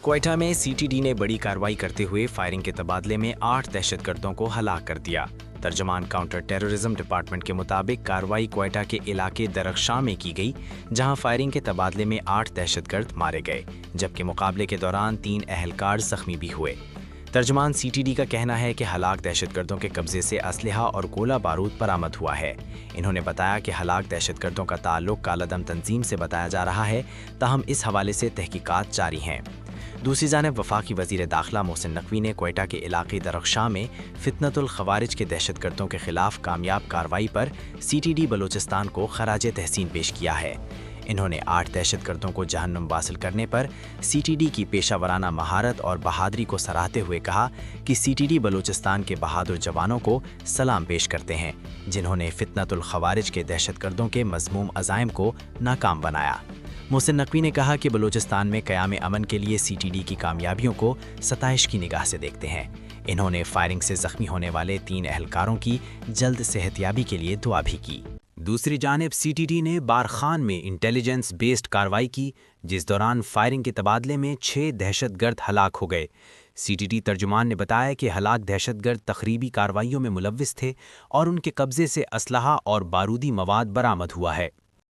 क्वेटा में सीटीडी ने बड़ी कार्रवाई करते हुए फायरिंग के तबादले में 8 दहशतगर्दों को हलाक कर दिया। तर्जमान काउंटर टेररिज्म डिपार्टमेंट के मुताबिक कार्रवाई क्वेटा के इलाके दरख्शां में की गई, जहां फायरिंग के तबादले में 8 दहशतगर्द मारे गए, जबकि मुकाबले के दौरान 3 अहलकार जख्मी भी हुए। तर्जमान सीटीडी का कहना है कि हलाक दहशतगर्दों के कब्जे से असलहा और गोला बारूद बरामद हुआ है। इन्होंने बताया कि हलाक दहशतगर्दों का ताल्लुक कालादम तंजीम से बताया जा रहा है, ताहम इस हवाले से तहकीकात जारी हैं। दूसरी जानिब वफाकी वज़ीर दाखिला मोहसिन नकवी ने क्वेटा के इलाके दरख्शां में फितनतुल खवारिज के दहशतगर्दों के खिलाफ कामयाब कार्रवाई पर सीटीडी बलूचिस्तान को खराज तहसीन पेश किया है। इन्होंने 8 दहशतगर्दों को जहन्नुम वासिल करने पर सीटीडी की पेशा वराना महारत और बहादुरी को सराहते हुए कहा कि सीटीडी बलूचिस्तान के बहादुर जवानों को सलाम पेश करते हैं, जिन्होंने फितनतुल खवारिज के दहशतगर्दों के मज़मूम अज़ाइम को नाकाम बनाया। मोहसिन नकवी ने कहा कि बलूचिस्तान में क़याम अमन के लिए सीटीडी की कामयाबियों को सताइश की निगाह से देखते हैं। इन्होंने फायरिंग से जख्मी होने वाले 3 अहलकारों की जल्द सेहतयाबी के लिए दुआ भी की। दूसरी जानिब सीटीडी ने बारखान में इंटेलिजेंस बेस्ड कार्रवाई की, जिस दौरान फायरिंग के तबादले में 6 दहशतगर्द हलाक हो गए। सीटीडी तर्जुमान ने बताया कि हलाक दहशतगर्द तखरीबी कार्रवाइयों में मुलव्विस थे और उनके कब्जे से असलहा और बारूदी मवाद बरामद हुआ है।